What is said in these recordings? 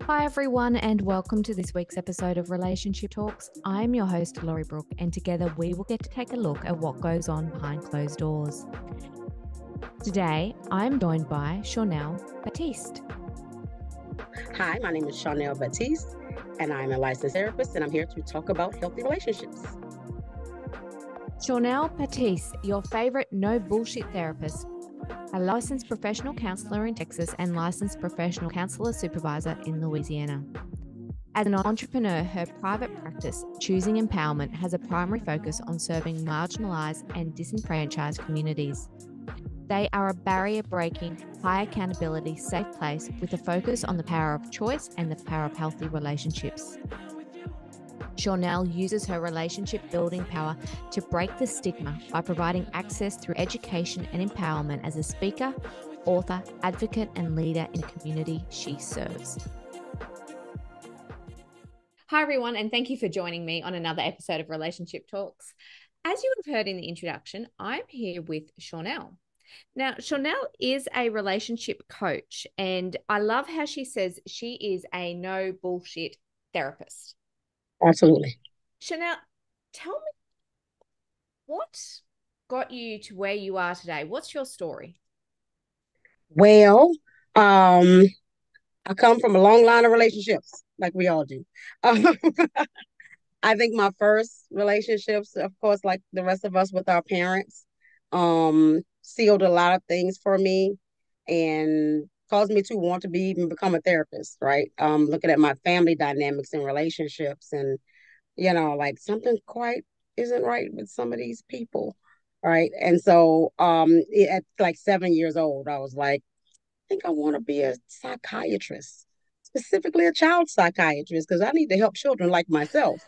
Hi, everyone, and welcome to this week's episode of Relationship Talks. I'm your host, Lorrie Brook, and together we will get to take a look at what goes on behind closed doors. Today, I'm joined by Shawnnell Batiste. Hi, my name is Shawnnell Batiste, and I'm a licensed therapist, and I'm here to talk about healthy relationships. Shawnnell Batiste, your favorite no bullshit therapist, a licensed professional counselor in Texas and licensed professional counselor supervisor in Louisiana. As an entrepreneur, her private practice, Choosing Empowerment, has a primary focus on serving marginalized and disenfranchised communities. They are a barrier-breaking, high accountability, safe place with a focus on the power of choice and the power of healthy relationships. Shawnnell uses her relationship building power to break the stigma by providing access through education and empowerment as a speaker, author, advocate, and leader in the community she serves. Hi, everyone, and thank you for joining me on another episode of Relationship Talks. As you have heard in the introduction, I'm here with Shawnnell. Now, Shawnnell is a relationship coach, and I love how she says she is a no bullshit therapist. Absolutely. Shawnnell, tell me what got you to where you are today? What's your story? Well, I come from a long line of relationships, like we all do. I think my first relationships, of course, like the rest of us with our parents, sealed a lot of things for me and caused me to want to even become a therapist, right? Looking at my family dynamics and relationships and like something quite isn't right with some of these people, right? And so at like 7 years old, I was like, I think I want to be a psychiatrist, specifically a child psychiatrist, because I need to help children like myself.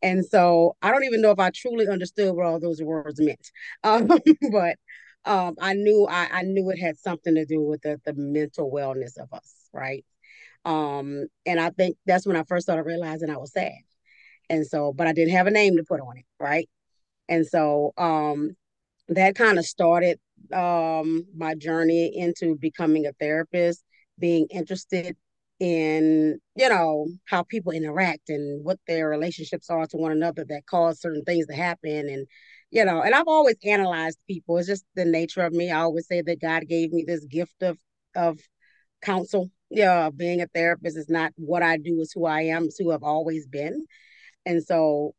And so I don't even know if I truly understood what all those words meant. But I knew it had something to do with the mental wellness of us, right? And I think that's when I first started realizing I was sad. And so, but I didn't have a name to put on it, right? And so that kind of started my journey into becoming a therapist, being interested in, how people interact and what their relationships are to one another that cause certain things to happen. And I've always analyzed people. It's just the nature of me. I always say that God gave me this gift of counsel. Yeah, being a therapist is not what I do, is who I am, it's who I've always been. And so,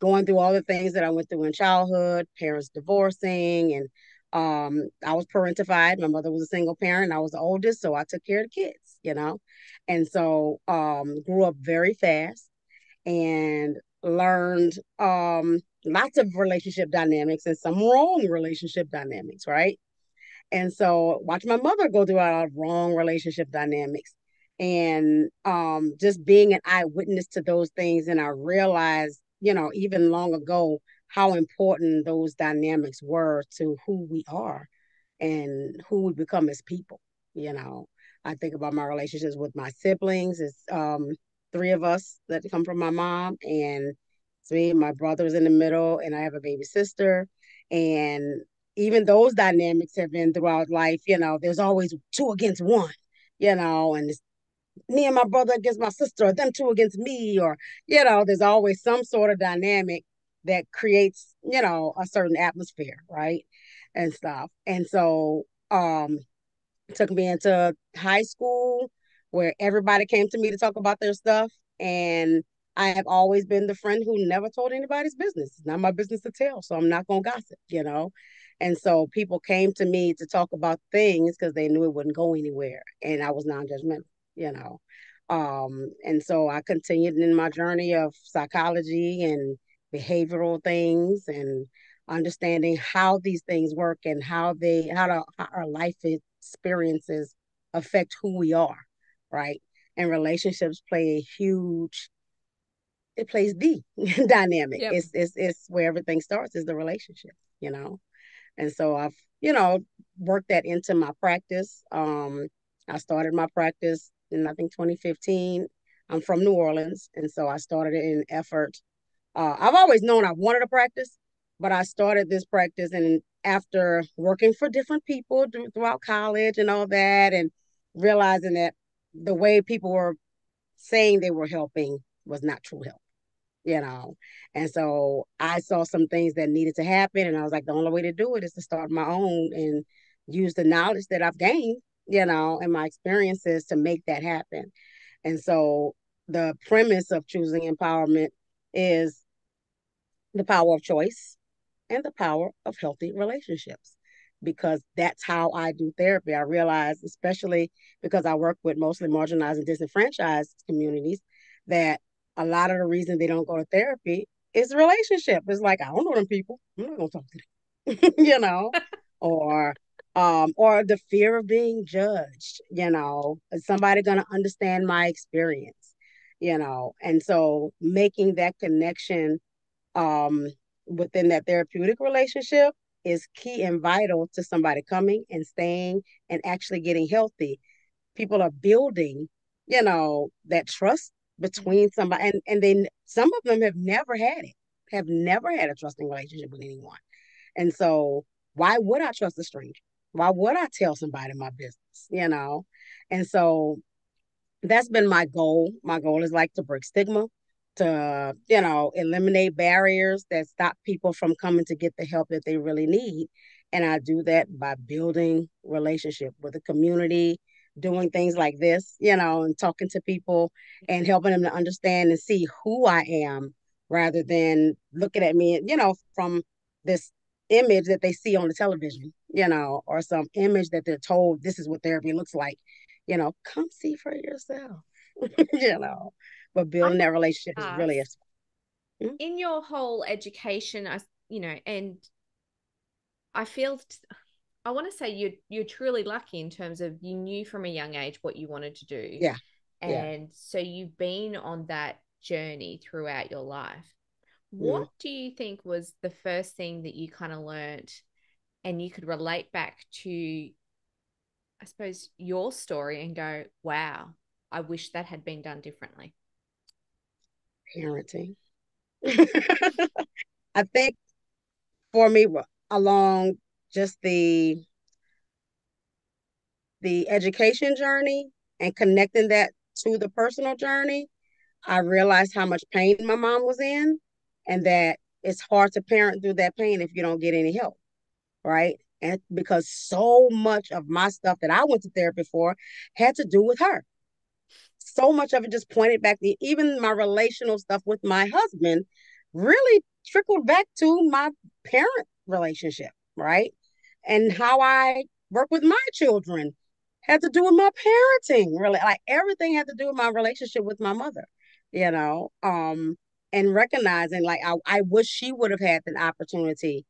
going through all the things that I went through in childhood, parents divorcing, and I was parentified. My mother was a single parent. I was the oldest, so I took care of the kids. And so grew up very fast and learned lots of relationship dynamics and some wrong relationship dynamics, right? And so watch my mother go through our wrong relationship dynamics and just being an eyewitness to those things. And I realized, even long ago, how important those dynamics were to who we are and who we become as people. You know, I think about my relationships with my siblings. It's three of us that come from my mom, and it's me and my brother's in the middle, and I have a baby sister. And even those dynamics have been throughout life. There's always two against one, and it's me and my brother against my sister, or them two against me, or, there's always some sort of dynamic that creates, a certain atmosphere, right? And stuff. And so took me into high school where everybody came to me to talk about their stuff. And I have always been the friend who never told anybody's business. It's not my business to tell, so I'm not going to gossip. And so people came to me to talk about things because they knew it wouldn't go anywhere. And I was non-judgmental, you know. And so I continued in my journey of psychology and behavioral things and understanding how these things work and how our life experiences affect who we are, right? And relationships play a huge it plays the dynamic. Yep. It's where everything starts, is the relationship. And so I've, worked that into my practice. I started my practice in, I think, 2015. I'm from New Orleans, and so I started it in an effort. I've always known I wanted to practice, but I started this practice, and after working for different people throughout college and all that, and realizing that the way people were saying they were helping was not true help, you know. And so I saw some things that needed to happen, and I was like, the only way to do it is to start my own and use the knowledge that I've gained, and my experiences to make that happen. And so the premise of choosing empowerment is the power of choice and the power of healthy relationships, because that's how I do therapy. I realize, especially because I work with mostly marginalized and disenfranchised communities, that a lot of the reason they don't go to therapy is relationship. It's like, I don't know them people. I'm not gonna talk to them, or or the fear of being judged, is somebody gonna understand my experience, and so making that connection um, within that therapeutic relationship is key and vital to somebody coming and staying and actually getting healthy. People are building, that trust between somebody, and they, some of them have never had a trusting relationship with anyone. And so why would I trust a stranger? Why would I tell somebody my business? And so that's been my goal. My goal is like to break stigma, to, eliminate barriers that stop people from coming to get the help that they really need. And I do that by building relationship with the community, doing things like this, and talking to people and helping them to understand and see who I am rather than looking at me, from this image that they see on the television, or some image that they're told this is what therapy looks like. Come see for yourself, you know. But I building have that relationship is really a asked mm, in your whole education, and I feel I want to say you're truly lucky in terms of you knew from a young age what you wanted to do. yeah, yeah. And so you've been on that journey throughout your life. Mm. What do you think was the first thing that you kind of learned and you could relate back to, I suppose, your story and go, wow, I wish that had been done differently? Parenting. I think for me, along just the education journey and connecting that to the personal journey, I realized how much pain my mom was in, and that it's hard to parent through that pain if you don't get any help, right? And because so much of my stuff that I went to therapy for had to do with her. So much of it just pointed back to, even my relational stuff with my husband really trickled back to my parent relationship, right? And how I work with my children had to do with my parenting, really. Like everything had to do with my relationship with my mother, you know. And recognizing like I wish she would have had the opportunity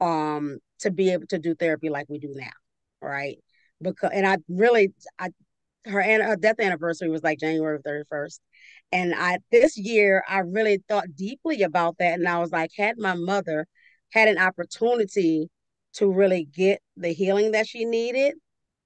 to be able to do therapy like we do now, right? Because and I her death anniversary was like January 31st. And I this year I really thought deeply about that. And I was like, had my mother had an opportunity to really get the healing that she needed,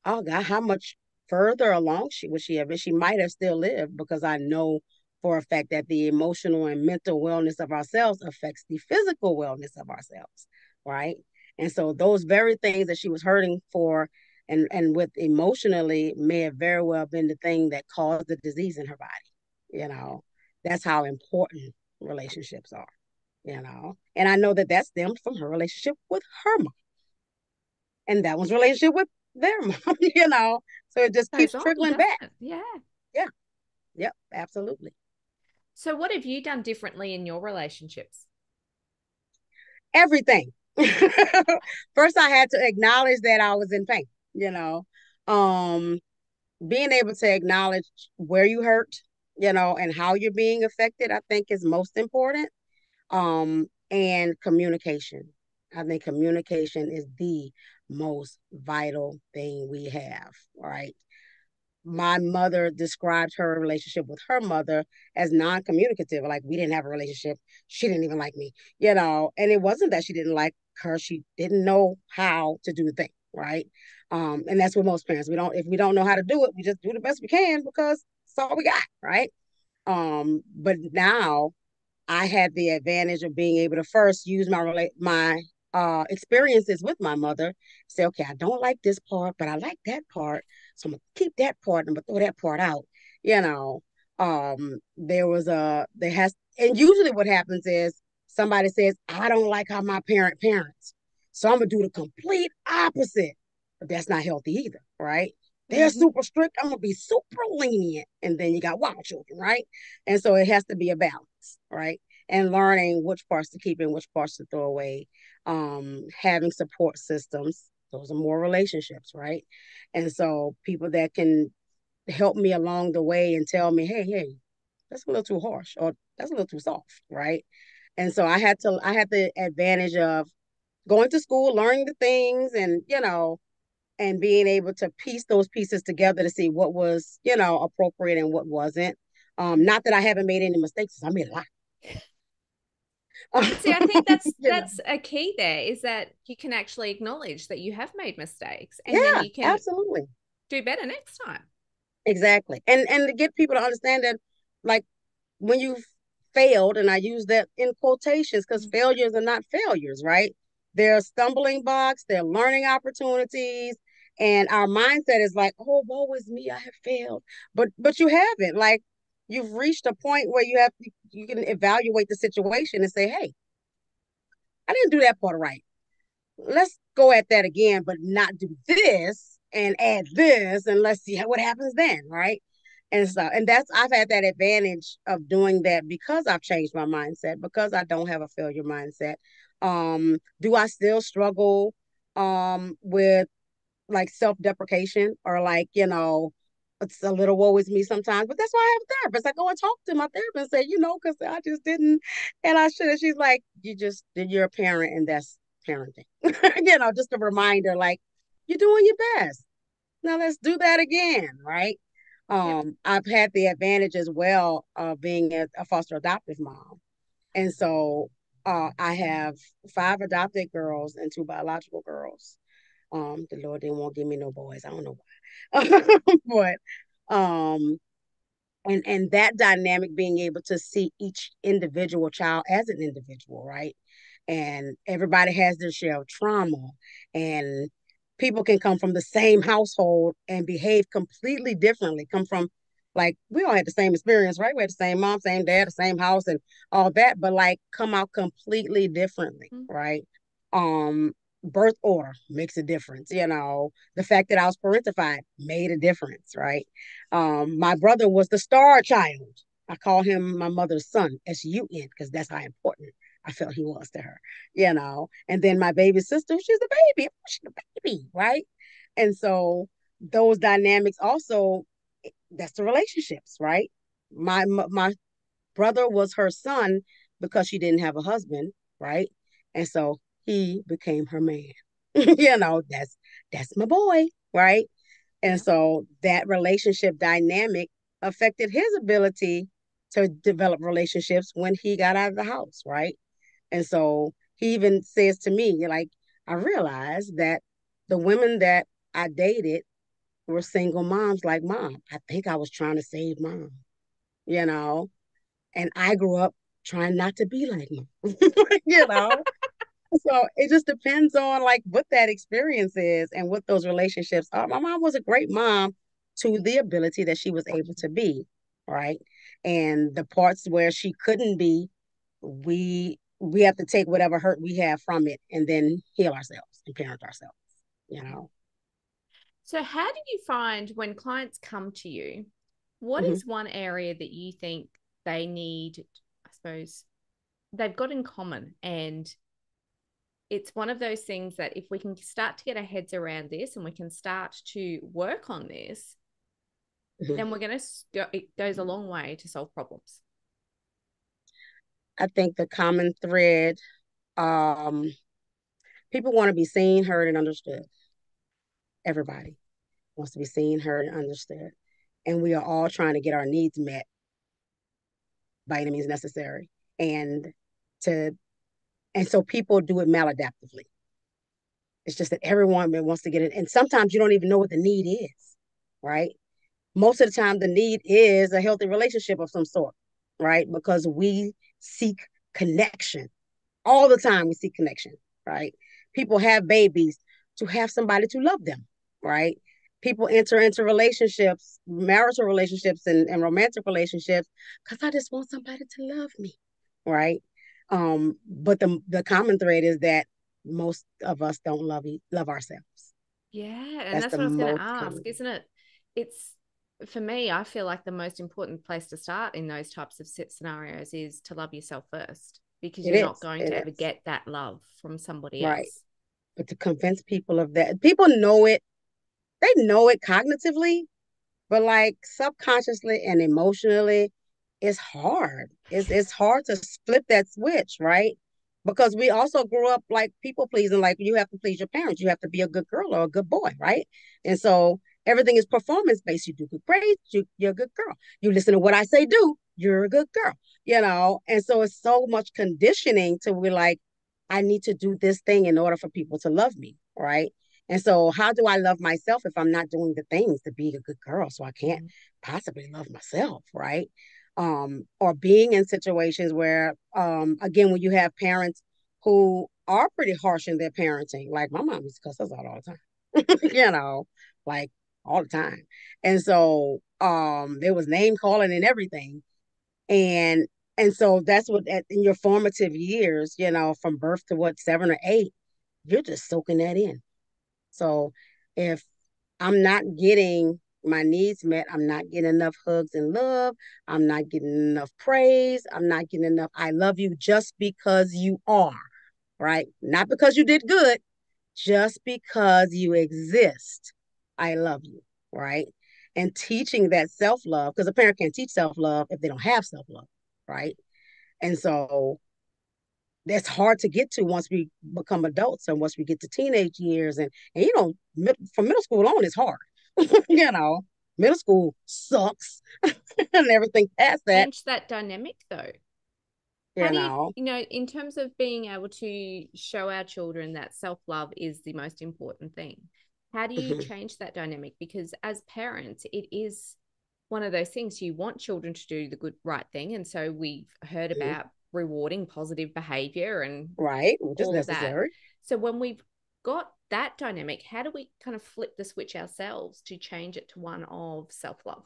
oh God, how much further along she would she have been? She might have still lived, because I know for a fact that the emotional and mental wellness of ourselves affects the physical wellness of ourselves, right? And so those very things that she was hurting for and with emotionally may have very well been the thing that caused the disease in her body. You know, that's how important relationships are. And I know that that stemmed from her relationship with her mom, and that one's relationship with their mom. So it just Goes keeps on, trickling doesn't back. it? Yeah. Yeah, yep, absolutely. So, what have you done differently in your relationships? Everything. First, I had to acknowledge that I was in pain. You know, um, being able to acknowledge where you hurt, and how you're being affected, I think is most important. And communication. I think communication is the most vital thing we have, right? My mother described her relationship with her mother as non-communicative. Like, we didn't have a relationship. She didn't even like me, and it wasn't that she didn't like her. She didn't know how to do the thing, right? And that's what most parents, if we don't know how to do it, we just do the best we can because it's all we got, right? But now I had the advantage of being able to first use my experiences with my mother. Say, okay, I don't like this part, but I like that part. So I'm gonna keep that part and I'm gonna throw that part out. You know, there has, and usually what happens is somebody says, I don't like how my parents. So I'm gonna do the complete opposite. But that's not healthy either, right? They're Mm-hmm. super strict. I'm gonna be super lenient. And then you got wild children, right? And so it has to be a balance, right? And learning which parts to keep and which parts to throw away. Having support systems, those are more relationships, right? And so people that can help me along the way and tell me, hey, that's a little too harsh or that's a little too soft, right? And so I had the advantage of going to school, learning the things and, and being able to piece those pieces together to see what was, appropriate and what wasn't. Not that I haven't made any mistakes, I made a lot. But see, I think that's you know, that's a key there is that you can actually acknowledge that you have made mistakes and then yeah, you can absolutely. do better next time. Exactly. And to get people to understand that, like, when you've failed, and I use that in quotations because failures are not failures, right? They're stumbling blocks, they're learning opportunities, and our mindset is like, oh, woe is me, I have failed. But you haven't. Like, you've reached a point where you can evaluate the situation and say, hey, I didn't do that part right. Let's go at that again, but not do this and add this, and let's see what happens then, right? And that's I've had that advantage of doing that because I've changed my mindset, because I don't have a failure mindset. Do I still struggle with like self-deprecation or like, it's a little woe is me sometimes, but that's why I have a therapist. I go and talk to my therapist and say, because I just didn't and I should. And she's like, you're a parent and that's parenting. Just a reminder, like, you're doing your best. Now let's do that again, right? Yep. I've had the advantage as well of being a foster adoptive mom. And so I have 5 adopted girls and 2 biological girls. The Lord didn't want to give me no boys. I don't know why. but and that dynamic, being able to see each individual child as an individual, right? And everybody has their share of trauma, and people can come from the same household and behave completely differently. Come from, like, we all had the same experience, right? We had the same mom, same dad, the same house and all that, but like come out completely differently, Mm. right? um Birth order makes a difference. The fact that I was parentified made a difference, right? My brother was the star child. I call him my mother's son, S-U-N, because that's how important I felt he was to her. And then my baby sister, she's the baby. She's the baby, right? And so those dynamics also, that's the relationships, right? My brother was her son because she didn't have a husband, right? And so he became her man. That's my boy, right? And Yeah. so that relationship dynamic affected his ability to develop relationships when he got out of the house, right? And so he even says to me, like, I realized that the women that I dated were single moms like mom. I think I was trying to save mom, you know, and I grew up trying not to be like mom, you know. So it just depends on like what that experience is and what those relationships are. My mom was a great mom to the ability that she was able to be, right? And the parts where she couldn't be, we have to take whatever hurt we have from it and then heal ourselves and parent ourselves, you know. So, how do you find when clients come to you, what Mm-hmm. is one area that you think they need, I suppose, they've got in common? And it's one of those things that if we can start to get our heads around this and we can start to work on this, Mm-hmm. then we're going to, it goes a long way to solve problems. I think the common thread, um, people want to be seen, heard, and understood. Everybody wants to be seen, heard, and understood. And we are all trying to get our needs met by any means necessary. And to and so people do it maladaptively. It's just that everyone wants to get it. And sometimes you don't even know what the need is, right? Most of the time the need is a healthy relationship of some sort, right? Because we seek connection. All the time we seek connection, right? People have babies to have somebody to love them, right? people enter into relationships, marital relationships and romantic relationships, because I just want somebody to love me, right? But the common thread is that most of us don't love ourselves. Yeah, and That's that's the what I was going to most ask, common. isn't it? It's for me, I feel like the most important place to start in those types of scenarios is to love yourself first, because It you're not is. going It to ever is. get that love from somebody Right. else. But to convince people of that, people know it. They know it cognitively, but like subconsciously and emotionally, it's hard. It's hard to flip that switch, right? Because we also grew up like people pleasing, like you have to please your parents, you have to be a good girl or a good boy, right? And so everything is performance based. You do good grades, you're a good girl. You listen to what I say, do, you're a good girl, And so it's so much conditioning to we like, I need to do this thing in order for people to love me, right? And so, how do I love myself if I'm not doing the things to be a good girl? So I can't Mm. possibly love myself, right? Or being in situations where, again, when you have parents who are pretty harsh in their parenting, like my mom used to cuss us out all the time, like all the time. And so, there was name calling and everything, and and so that's what in your formative years, from birth to what 7 or 8, you're just soaking that in. So if I'm not getting my needs met, I'm not getting enough hugs and love, I'm not getting enough praise, I'm not getting enough I love you just because you are, right? Not because you did good, just because you exist. I love you, right? And teaching that self love, because a parent can't teach self love if they don't have self love, right? And so that's hard to get to once we become adults and once we get to teenage years and from middle school on it's hard. you know Middle school sucks and everything past that. Change that dynamic though. How you do you, know in terms of being able to show our children that self love is the most important thing, how do you Mhm. change that dynamic? Because as parents, it is one of those things you want children to do the good, right thing. And so we've heard Mhm. about rewarding positive behavior and Right, which is all of that. necessary. So when we've got that dynamic, how do we kind of flip the switch ourselves to change it to one of self love?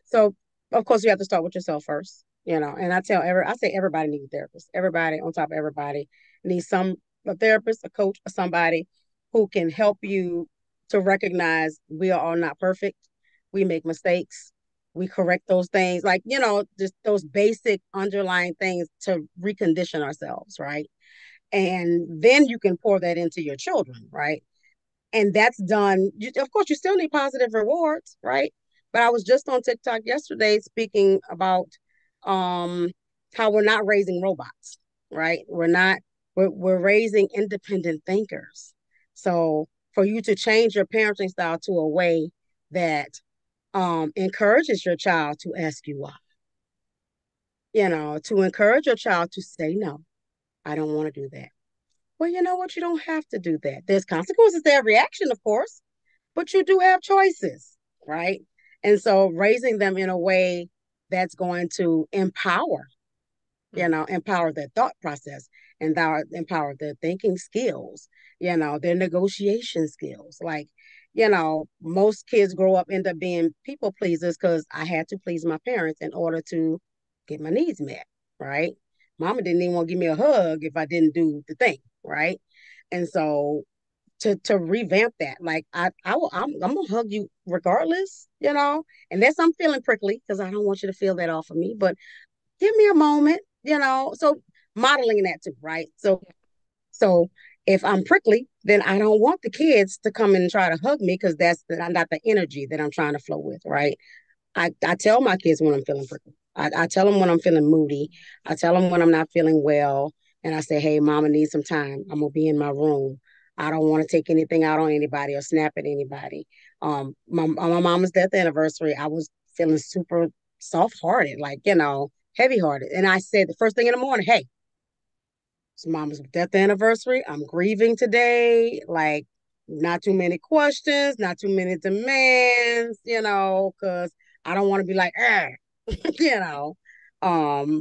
So of course you have to start with yourself first. And I say everybody needs a therapist. Everybody, on top of everybody, needs a therapist, a coach, or somebody who can help you to recognize we are all not perfect. We make mistakes. We correct those things, like, just those basic underlying things to recondition ourselves, right? And then you can pour that into your children, right? And that's done. Of course, you still need positive rewards, right? But I was just on TikTok yesterday speaking about um, how we're not raising robots, right? We're not. We're raising independent thinkers. So for you to change your parenting style to a way that encourages your child to ask you why, to encourage your child to say no, I don't want to do that. Well, you know what? You don't have to do that. There's consequences to every action, of course, but you do have choices, right? And so raising them in a way that's going to Mm. empower their thought process and empower their thinking skills, their negotiation skills. Like, most kids grow up, end up being people pleasers because I had to please my parents in order to get my needs met, right? Mama didn't even want to give me a hug if I didn't do the thing, right? And so to revamp that. Like I'm gonna hug you regardless, unless I'm feeling prickly because I don't want you to feel that off of me. But give me a moment, So modeling that too, right? So if I'm prickly, then I don't want the kids to come and try to hug me because that's not the energy that I'm trying to flow with, right? I tell my kids when I'm feeling prickly. I tell them when I'm feeling moody. I tell them when I'm not feeling well. And I say, hey, mama needs some time. I'm going to be in my room. I don't want to take anything out on anybody or snap at anybody. On my mama's death anniversary, I was feeling super soft hearted, like, heavy hearted. And I said the first thing in the morning, hey, it's mama's death anniversary. I'm grieving today. Like, not too many questions, not too many demands, because I don't want to be like, you know,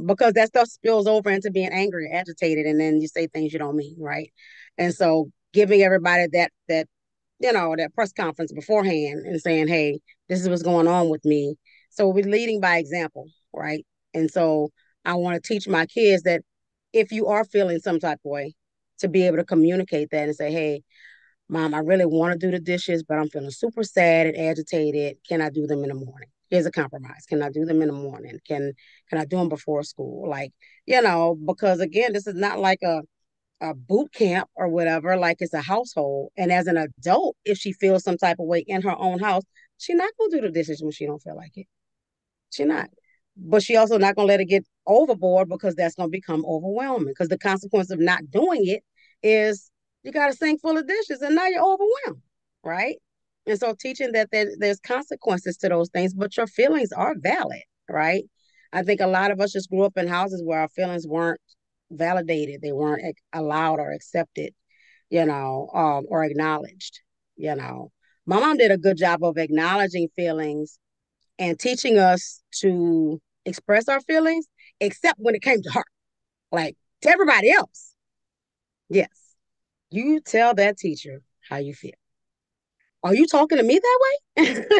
because that stuff spills over into being angry, agitated, and then you say things you don't mean, right? And so giving everybody that that press conference beforehand and saying, hey, this is what's going on with me. So we're leading by example, right? And so I want to teach my kids that if you are feeling some type of way, to be able to communicate that and say, hey, Mom, I really want to do the dishes, but I'm feeling super sad and agitated. Can I do them in the morning? Here's a compromise. Can I do them in the morning? Can I do them before school? Like, because again, this is not like a boot camp or whatever, like it's a household. And as an adult, if she feels some type of way in her own house, she's not gonna do the dishes when she don't feel like it. She not. But she also not gonna let it get overboard because that's gonna become overwhelming. Because the consequence of not doing it is you got a sink full of dishes and now you're overwhelmed, right? And so teaching that there's consequences to those things, but your feelings are valid, right? I think a lot of us just grew up in houses where our feelings weren't validated, they weren't allowed or accepted, or acknowledged. You know, my mom did a good job of acknowledging feelings and teaching us to express our feelings, except when it came to her. Like to everybody else, yes, you tell that teacher how you feel. Are you talking to me that way?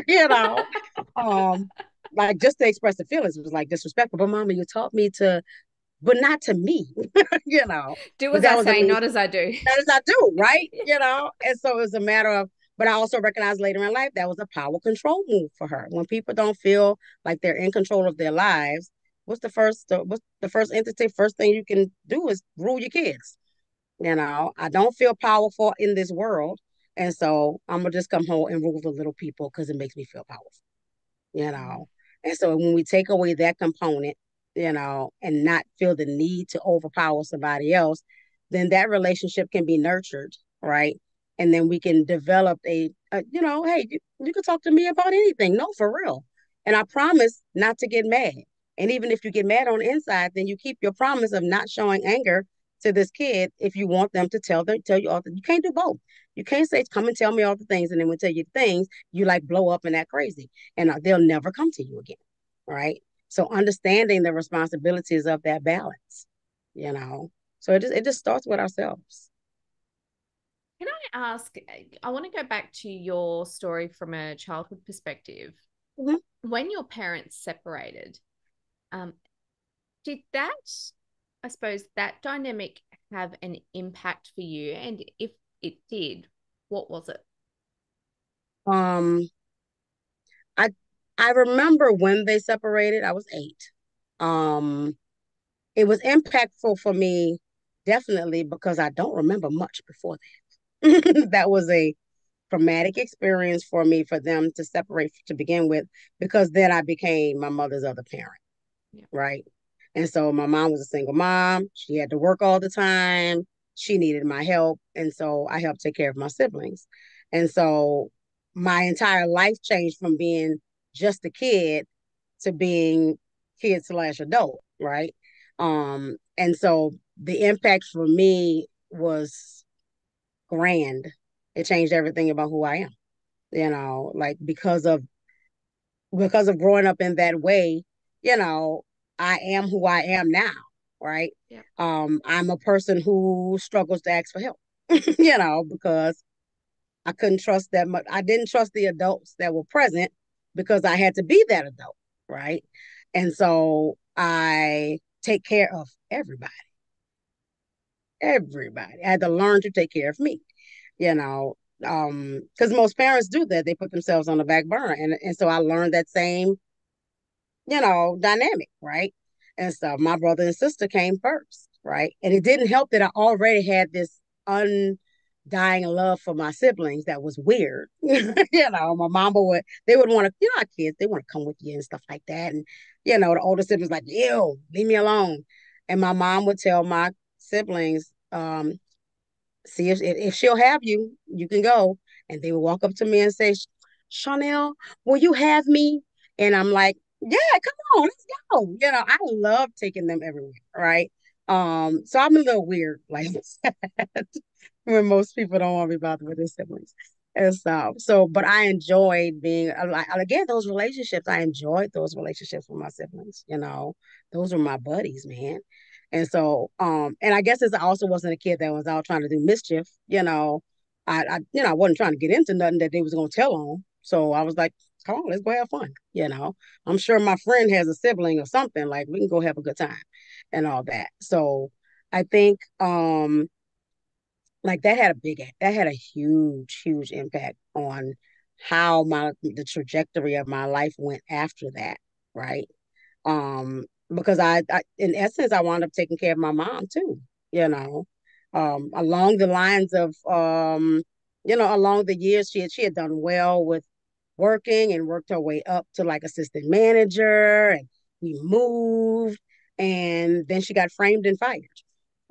Um, like just to express the feelings was like disrespectful. But mama, you taught me to, but not to me, you know. Do But as that I was a say, mean, not as I do. that is I do, right? And so it was a matter of, but I also recognized later in life that was a power control move for her. When people don't feel like they're in control of their lives, what's the first entity, first thing you can do is rule your kids. I don't feel powerful in this world. And so I'm gonna just come home and rule the little people because it makes me feel powerful you Mm. know. And so when we take away that component, and not feel the need to overpower somebody else, then that relationship can be nurtured, right? And then we can develop hey, you can talk to me about anything. No, for real. And I promise not to get mad. And even if you get mad on the inside, then you keep your promise of not showing anger to this kid if you want them to tell you all you can't do both. You can't say, come and tell me all the things, and then when tell you things, you like blow up and act crazy and they'll never come to you again. Right. So understanding the responsibilities of that balance, you know. So it just starts with ourselves. Can I ask? I want to go back to your story from a childhood perspective. Mhm. When your parents separated, um, did that, I suppose, that dynamic have an impact for you? And if it did, what was it? Um, I I remember when they separated, I was 8. Um, it was impactful for me, definitely because I don't remember much before that. That was a traumatic experience for me for them to separate to begin with, because then I became my mother's other parent. Yeah. Right? And so my mom was a single mom. She had to work all the time. She needed my help. And so I helped take care of my siblings. And so my entire life changed from being just a kid to being kid slash adult, right? And so the impact for me was grand. It changed everything about who I am, like because of growing up in that way, you know, I am who I am now, right? Yeah. I'm a person who struggles to ask for help, because I couldn't trust that much. I didn't trust the adults that were present because I had to be that adult, right? And so I take care of everybody, everybody. I had to learn to take care of me, you know, because most parents do that. They put themselves on the back burner. And so I learned that same dynamic, right? And so my brother and sister came first, right? And it didn't help that I already had this undying love for my siblings that was weird. My mama they would want to, our kids, they want to come with you and stuff like that. And, the older siblings like, ew, leave me alone. And my mom would tell my siblings, see if she'll have you, you can go. And they would walk up to me and say, Shawnnell, will you have me? And I'm like, yeah, come on, let's go. I love taking them everywhere, right? So I'm a little weird like that when most people don't want to be bothered with their siblings. And but I enjoyed being like again those relationships. I enjoyed those relationships with my siblings. Those were my buddies, man. And so, and I guess I also wasn't a kid that was out trying to do mischief. I wasn't trying to get into nothing that they was gonna tell on. So I was like, come on, let's go have fun. I'm sure my friend has a sibling or something. Like we can go have a good time and all that. So I think like that had a huge impact on how my the trajectory of my life went after that, right? Because I in essence I wound up taking care of my mom too, you know, along the lines of along the years she had done well with working and worked her way up to like assistant manager, and we moved, and then she got framed and fired,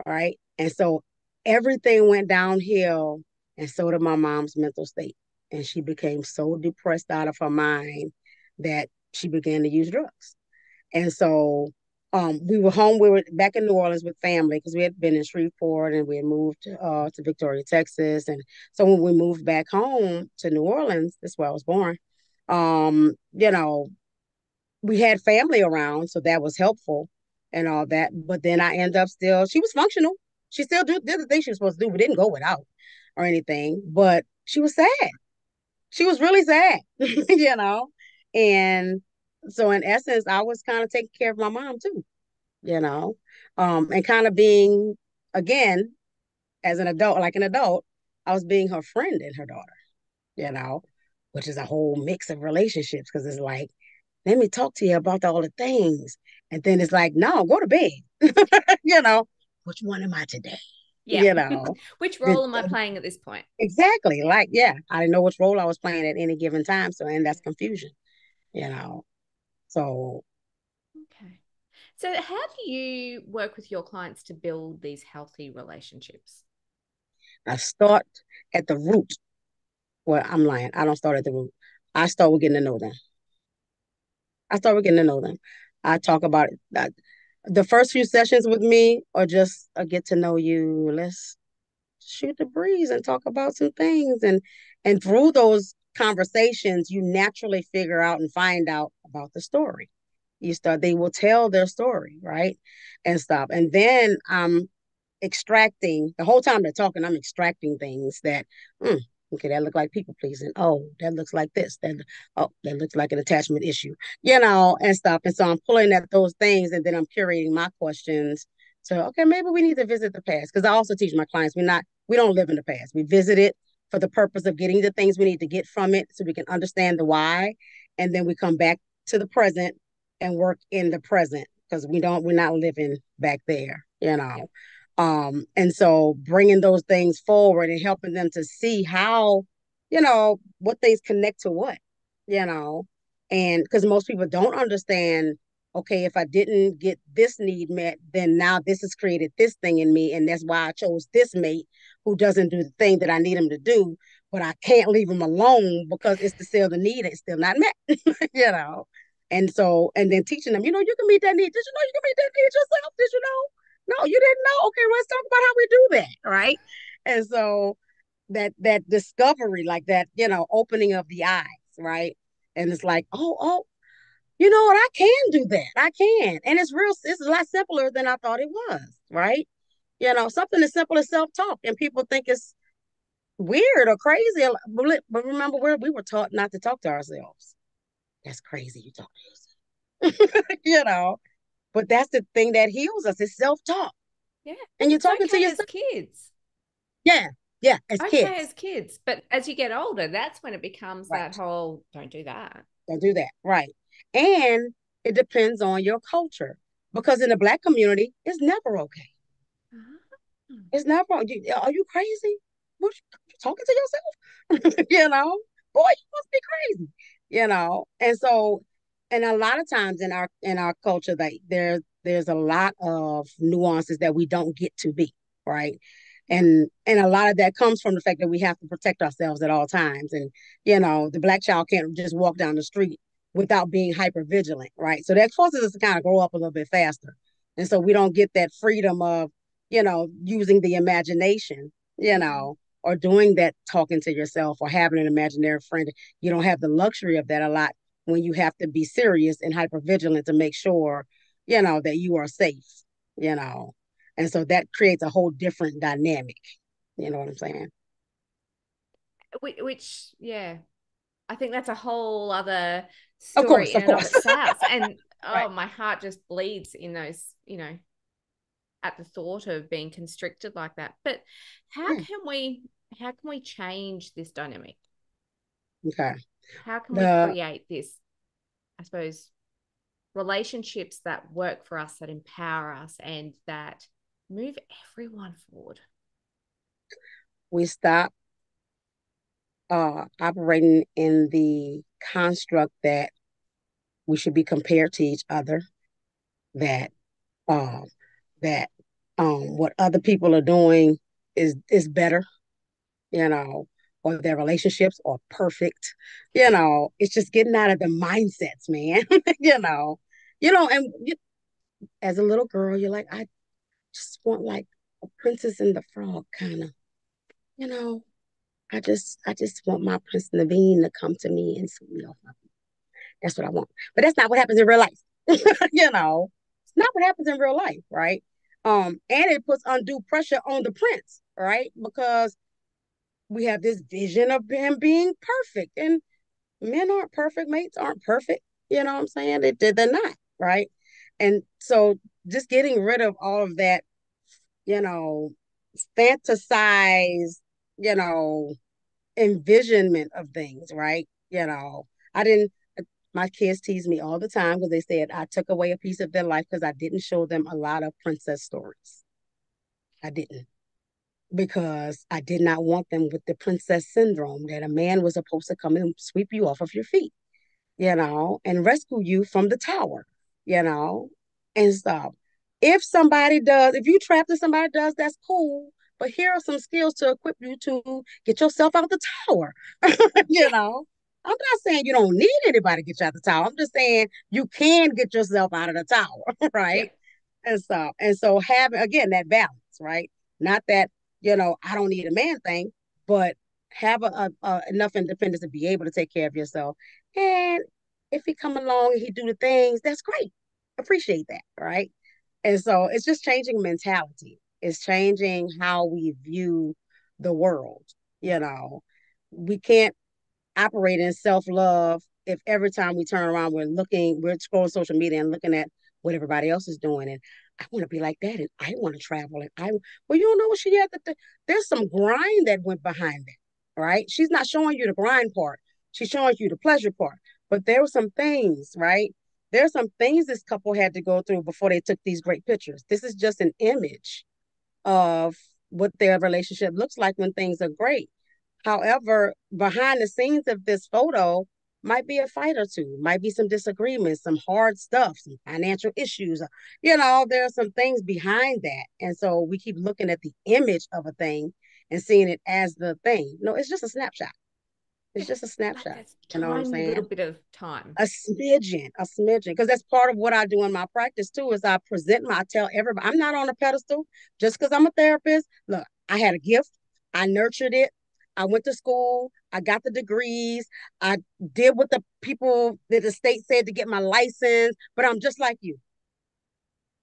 right? And so everything went downhill, and so did my mom's mental state, and she became so depressed out of her mind that she began to use drugs. And so we were home. We were back in New Orleans with family because we had been in Shreveport and we had moved to Victoria, Texas. And so when we moved back home to New Orleans, that's where I was born. You know, we had family around, so that was helpful and all that. But then I end up still. She was functional. She still did the things she was supposed to do. We didn't go without or anything, but she was sad. She was really sad, you know. And so in essence, I was kind of taking care of my mom too, you know, and kind of being again as an adult, like an adult, I was being her friend and her daughter, you know, which is a whole mix of relationships because it's like, let me talk to you about all the things, and then it's like, no, go to bed, you know, which one am I today, Yeah. you know. Which The, role am I playing at this point? exactly, like yeah, I didn't know which role I was playing at any given time, so and that's confusion, you know. So Okay. So, how do you work with your clients to build these healthy relationships? I start at the root. Well, I'm lying. I don't start at the root. I start with getting to know them. I start with getting to know them. I talk about it. The first few sessions with me are just a get to know you. Let's shoot the breeze and talk about some things. And through those conversations, you naturally figure out and find out about the story. They will tell their story, right? And stuff. And then I'm extracting the whole time they're talking, I'm extracting things that, okay, that look like people pleasing. Oh, that looks like this. That looks like an attachment issue, and stuff. And so I'm pulling at those things, and then I'm curating my questions. So, okay, maybe we need to visit the past because I also teach my clients we don't live in the past. We visit it for the purpose of getting the things we need to get from it, so we can understand the why, and then we come back to the present and work in the present because we're not living back there, Yeah. and so bringing those things forward and helping them to see how, what things connect to what, you know, and because most people don't understand, okay, if I didn't get this need met, then now this has created this thing in me. And that's why I chose this mate who doesn't do the thing that I need him to do, but I can't leave him alone because it's to still the need, it's still not met, you know. And so, and then teaching them, you can meet that need. Did you know you can meet that need yourself? Did you know? No, you didn't know. Okay, let's talk about how we do that, right? And so that discovery, like that, opening of the eyes, right? And it's like, oh, you know what? I can do that. I can, and it's a lot simpler than I thought it was, right? Something as simple as self talk, and people think it's weird or crazy. But remember, we were taught not to talk to ourselves. That's crazy. You talk to yourself, But that's the thing that heals us is self talk, Yeah. and And you're it's talking to okay as yourself. kids. Yeah, yeah, as Okay kids. as kids. But as you get older, that's when it becomes that Right. whole don't do that. Don't do that. Right. And it depends on your culture. Because in the black community, it's never okay. Ah. It's never, are you crazy? What, you talking to yourself? Boy, you must be crazy. And so, and a lot of times in our culture, that there's a lot of nuances that we don't get to be, right? Yeah. And a lot of that comes from the fact that we have to protect ourselves at all times. And the black child can't just walk down the street without being hyper vigilant, right? So that forces us to kind of grow up a little bit faster. And so we don't get that freedom of, using the imagination, Mm-hmm. or doing that, talking to yourself or having an imaginary friend. You don't have the luxury of that a lot when you have to be serious and hyper vigilant to make sure, that you are safe, you know. And so that creates a whole different dynamic. You know what I'm saying? which yeah, I think that's a whole other Of story course, in of and of course. itself. And Right. oh, my heart just bleeds in those, at the thought of being constricted like that. But how Yeah. can we how can we change this dynamic? Okay. How can we The create this, I suppose, relationships that work for us, that empower us, and that move everyone forward? we stop operating in the construct that we should be compared to each other, that um that what other people are doing is better, you know, or their relationships are perfect. It's just getting out of the mindsets, man. you know. And as a little girl, you're like, I just want like a princess and the frog kind of, you know. I just want my Prince Naveen to come to me and sweep me off my feet. That's what I want. But that's not what happens in real life. It's not what happens in real life, right? And it puts undue pressure on the prince, right? Because we have this vision of him being perfect. And men aren't perfect, mates aren't perfect. You know what I'm saying? They're not, right? And so just getting rid of all of that, you know, fantasize, you know, envisionment of things, right? I didn't, my kids tease me all the time because they said I took away a piece of their life because I didn't show them a lot of princess stories. I didn't because I did not want them with the princess syndrome that a man was supposed to come and sweep you off of your feet, and rescue you from the tower, you know, and stuff. If you trapped and somebody does, that's cool. But here are some skills to equip you to get yourself out the tower. you know, I'm not saying you don't need anybody to get you out the tower. I'm just saying you can get yourself out of the tower, Yeah. right? And so having again that balance, right? Not that I don't need a man thing, but have enough independence to be able to take care of yourself. And if he come along and he do the things, that's great. Appreciate that, right? And so it's just changing mentality. It's changing how we view the world. You know, we can't operate in self-love if every time we turn around we're scrolling social media and looking at what everybody else is doing, and I want to be like that, and I want to travel, and you don't know what she had there's some grind that went behind that, right? She's not showing you the grind part, she's showing you the pleasure part, but there were some things, right? There's some things this couple had to go through before they took these great pictures. This is just an image of what their relationship looks like when things are great. However, behind the scenes of this photo might be a fight or two, might be some disagreements, some hard stuff, some financial issues. There are some things behind that. And so we keep looking at the image of a thing and seeing it as the thing. No, it's just a snapshot. It's Yeah. just a Like snapshot. that's You know what I'm tiny little saying? bit of time. A smidgen, because that's part of what I do in my practice too. Is I tell everybody I'm not on a pedestal just because I'm a therapist. Look, I had a gift, I nurtured it, I went to school, I got the degrees, I did what the people that the state said to get my license. But I'm just like you.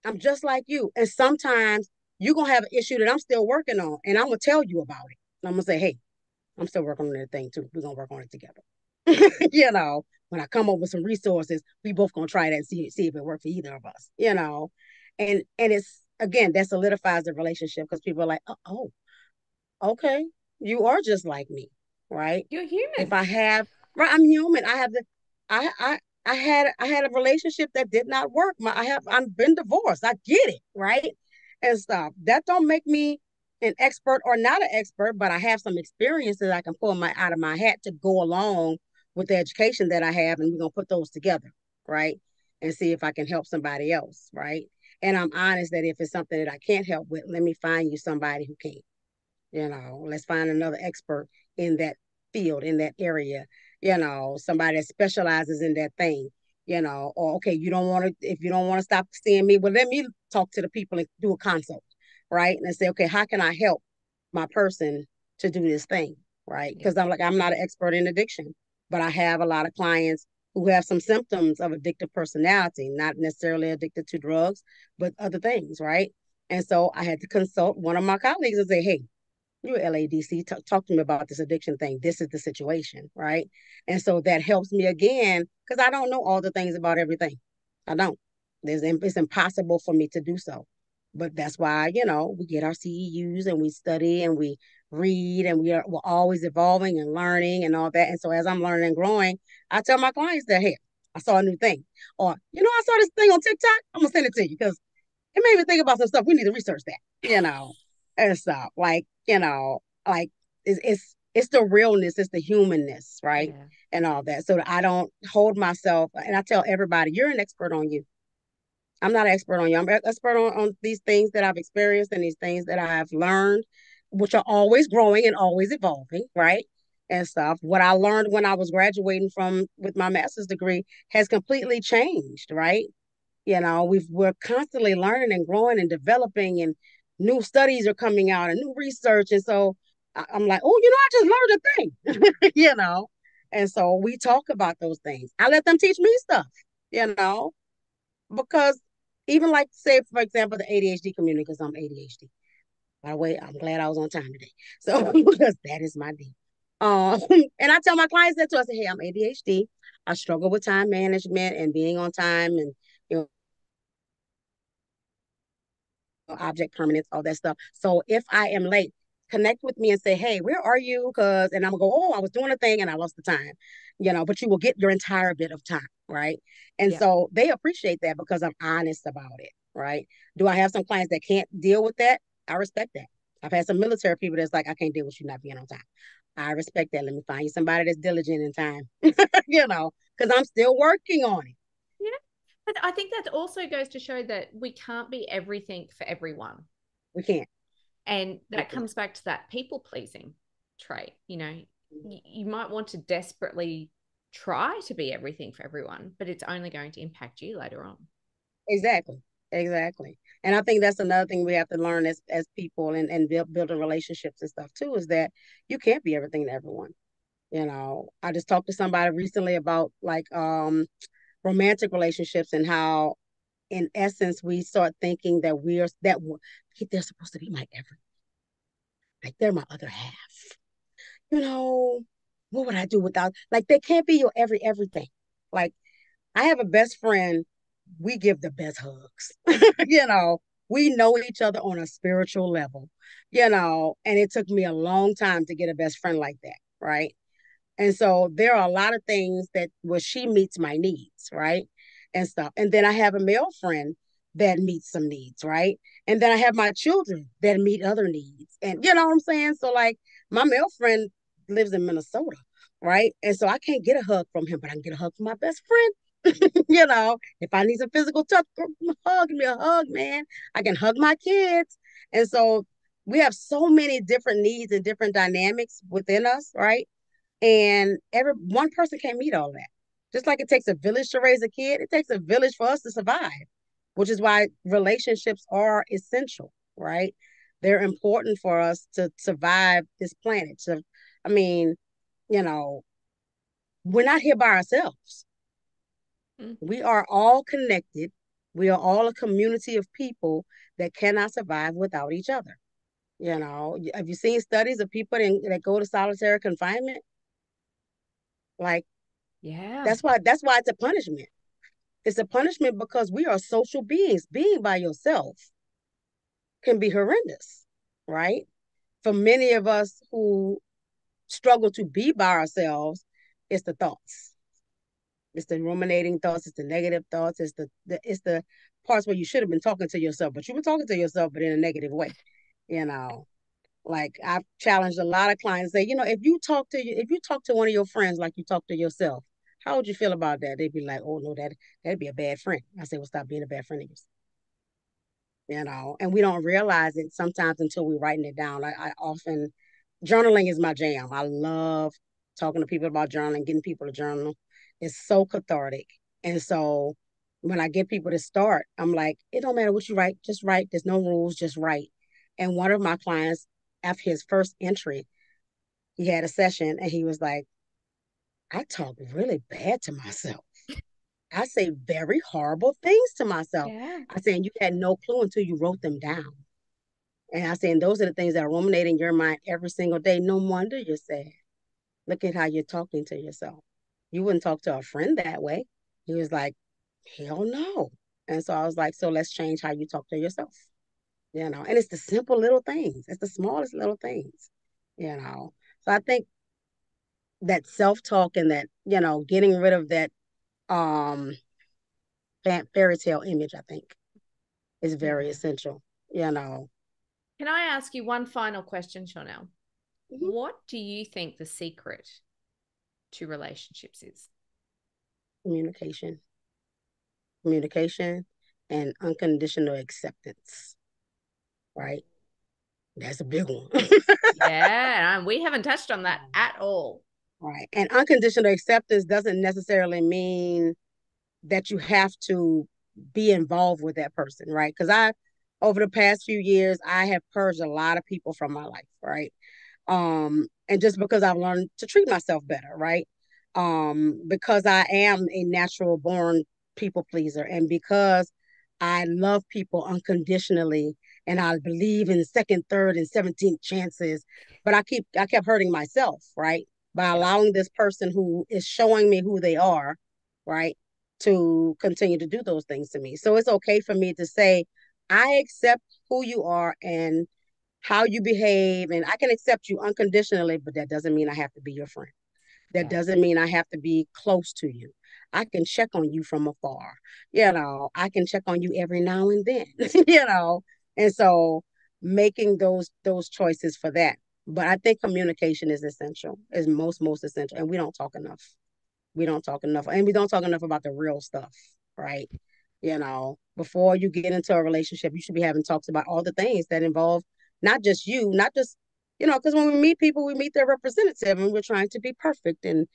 I'm just like you, and sometimes you're gonna have an issue that I'm still working on, and I'm gonna tell you about it. And I'm gonna say, hey, I'm still working on that thing too. We're gonna work on it together. When I come up with some resources, we both gonna try that and see if it works for either of us. And it's again that solidifies the relationship because people are like, oh, okay, you are just like me, right? You're If human. I have, right, I'm human. I had a relationship that did not work. I've been divorced. I get it, right? And stuff. That don't make me an expert or not an expert, but I have some experiences I can pull out of my hat to go along with the education that I have, and we're gonna put those together, right? And see if I can help somebody else, right? And I'm honest that if it's something that I can't help with, let me find you somebody who can. Let's find another expert in that field, in that area, somebody that specializes in that thing, or okay, if you don't want to stop seeing me, well, let me talk to the people and do a consult, right? And say, okay, how can I help my person to do this thing, right? Yeah. Because I'm not an expert in addiction, but I have a lot of clients who have some symptoms of addictive personality, not necessarily addicted to drugs, but other things, right? And so I had to consult one of my colleagues and say, hey, you're LADC, talk to me about this addiction thing. This is the situation, right? And so that helps me again because I don't know all the things about everything. I don't. It's impossible for me to do so. But that's why, we get our CEUs and we study and we read and we're always evolving and learning and all that. And so as I'm learning and growing, I tell my clients that, hey, I saw a new thing. Or, I saw this thing on TikTok. I'm going to send it to you because it made me think about some stuff. We need to research that, and stuff like it's the realness, it's the humanness, right? Yeah. And all that. So that I don't hold myself, and I tell everybody, you're an expert on you. I'm not an expert on you. I'm an expert on these things that I've experienced and these things that I've learned, which are always growing and always evolving, right? And stuff. What I learned when I was graduating from with my master's degree has completely changed, right? We're constantly learning and growing and developing, and new studies are coming out and new research. And so I'm like, oh, I just learned a thing, And so we talk about those things. I let them teach me stuff, you know, because even like say, for example, the ADHD community, because I'm ADHD. By the way, I'm glad I was on time today. So because that is my deal. Um, and I tell my clients that too. I say, hey, I'm ADHD. I struggle with time management and being on time and you know object permanence, all that stuff. So if I am late, connect with me and say, hey, where are you? And I'm gonna go, oh, I was doing a thing and I lost the time, but you will get your entire bit of time, right? And Yeah. so they appreciate that because I'm honest about it, right? Do I have some clients that can't deal with that? I respect that. I've had some military people that's like, I can't deal with you not being on time. I respect that. Let me find you somebody that's diligent in time, because I'm still working on it. Yeah. But I think that also goes to show that we can't be everything for everyone. We can't. And We that can't. comes back to that people pleasing trait. You might want to desperately try to be everything for everyone, but it's only going to impact you later on. Exactly. Exactly. And I think that's another thing we have to learn as people and building relationships and stuff too, is that you can't be everything to everyone. I just talked to somebody recently about like romantic relationships and how in essence we start thinking that they're supposed to be my everything. Like they're my other half. You know, what would I do without like they can't be your everything. Like I have a best friend. We give the best hugs. you know, we know each other on a spiritual level, and it took me a long time to get a best friend like that. Right. And so there are a lot of things that where she meets my needs, right? And stuff. And then I have a male friend that meets some needs, right? And then I have my children that meet other needs. And you know what I'm saying? So like my male friend lives in Minnesota, right? And so I can't get a hug from him, but I can get a hug from my best friend. If I need some physical touch, hug me a hug, man. I can hug my kids. And so we have so many different needs and different dynamics within us, right? And every one person can't meet all that. Just like it takes a village to raise a kid, it takes a village for us to survive, which is why relationships are essential, right? They're important for us to survive this planet. So, I mean, you know, we're not here by ourselves. Mm. We are all connected. We are all a community of people that cannot survive without each other. Have you seen studies of people that go to solitary confinement? Like Yeah. that's why it's a punishment. It's a punishment because we are social beings. Being by yourself can be horrendous, right? For many of us who struggle to be by ourselves, it's the thoughts. It's the ruminating thoughts, it's the negative thoughts, it's the parts where you should have been talking to yourself, but you were talking to yourself, but in a negative way, you know. Like I've challenged a lot of clients, say, if you talk to one of your friends like you talk to yourself, how would you feel about that? They'd be like, oh no, that'd be a bad friend. I say, well, stop being a bad friend of yours. And we don't realize it sometimes until we're writing it down. I often journaling is my jam. I love talking to people about journaling, getting people to journal. It's so cathartic. And so when I get people to start, I'm like, it don't matter what you write, just write. There's no rules, just write. And one of my clients, after his first entry, he had a session and he was like, I talk really bad to myself. I say very horrible things to myself. Yeah. I said, you had no clue until you wrote them down. And I said, and those are the things that ruminate in your mind every single day. No wonder you're sad. Look at how you're talking to yourself. You wouldn't talk to a friend that way. He was like, hell no. And so I was like, so let's change how you talk to yourself. And it's the simple little things. It's the smallest little things, you know. So I think that self-talk and that, getting rid of that um fairy tale image, I think, is very Yeah. essential, you know. Can I ask you one final question, Shawnnell? Mhm. What do you think the secret to relationships is? Communication, communication, and unconditional acceptance, right? That's a big one. Yeah, and we haven't touched on that at all. Right. And unconditional acceptance doesn't necessarily mean that you have to be involved with that person, right? Because over the past few years, I have purged a lot of people from my life, right? And just because I've learned to treat myself better, right? Because I am a natural born people pleaser, and because I love people unconditionally, and I believe in second, third, and 17th chances, but I kept hurting myself, right? By Yeah. allowing this person who is showing me who they are, right, to continue to do those things to me. So it's okay for me to say, I accept who you are and how you behave, and I can accept you unconditionally, but that doesn't mean I have to be your friend. That Yeah. doesn't mean I have to be close to you. I can check on you from afar. I can check on you every now and then, you know. And so making those choices for that. But I think communication is essential, is most essential. And we don't talk enough. We don't talk enough. And we don't talk enough about the real stuff, right? Before you get into a relationship, you should be having talks about all the things that involve not just you, not just, because when we meet people, we meet their representative and we're trying to be perfect and,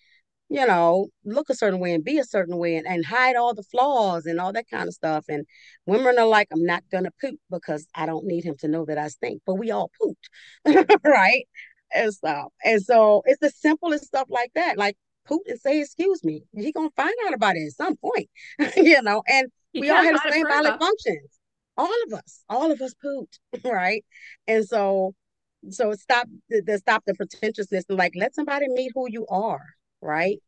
look a certain way and be a certain way and hide all the flaws and all that kind of stuff. And women are like, I'm not going to poop because I don't need him to know that I stink, but we all pooped, right? And stuff. And so it's the simplest stuff like that. Like, poop and say, excuse me. He going to find out about it at some point, and You we all can't had the hide it same bodily forever. functions. All of us pooped, right? And so stop the pretentiousness and like let somebody meet who you are, right?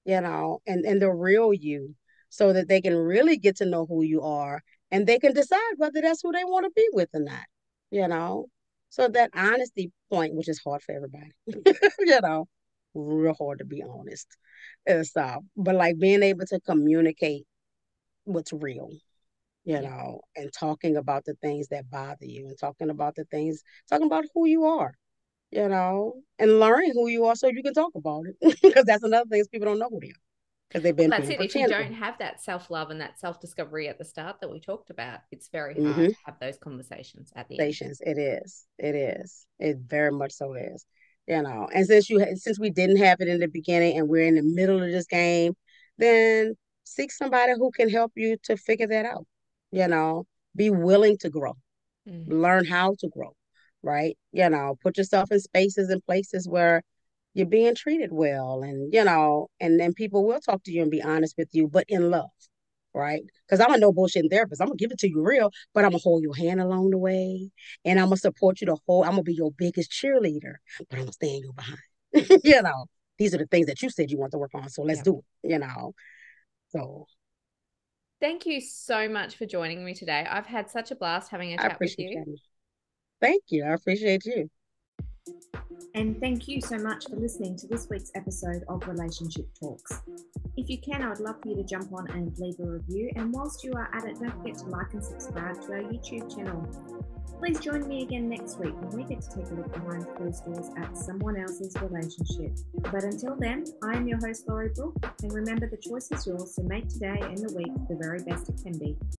And the real you, so that they can really get to know who you are and they can decide whether that's who they want to be with or not, you know. So that honesty point, which is hard for everybody, you know, real hard to be honest. But like being able to communicate what's real, Yeah. and talking about the things that bother you and talking about who you are, and learning who you are so you can talk about it. Because that's another thing is people don't know who they are because they've Well, been that's pretty it. If you pretending. don't have that self love and that self discovery at the start that we talked about, it's very hard Mm-hmm. to have those conversations at the end. Stations. It is. It is. It very much so is. And since we didn't have it in the beginning and we're in the middle of this game, then seek somebody who can help you to figure that out. You know, be willing to grow, Mm. learn how to grow, right? Put yourself in spaces and places where you're being treated well, and then people will talk to you and be honest with you, but in love, right? Because I'm a no bullshit therapist. I'm gonna give it to you real, but I'm gonna hold your hand along the way, and I'm gonna support you I'm gonna be your biggest cheerleader, but I'm gonna stay in your behind. These are the things that you said you want to work on, so let's Yeah. do it. So Thank you so much for joining me today. I've had such a blast having a I chat with appreciate you. you. Thank you. I appreciate you. And thank you so much for listening to this week's episode of Relationship Talks. If you can, I would love for you to jump on and leave a review. And whilst you are at it, don't forget to like and subscribe to our YouTube channel. Please join me again next week when we get to take a look behind closed doors at someone else's relationship. But until then, I am your host, Lorrie Brook, and remember the choice is yours, so make today and the week the very best it can be.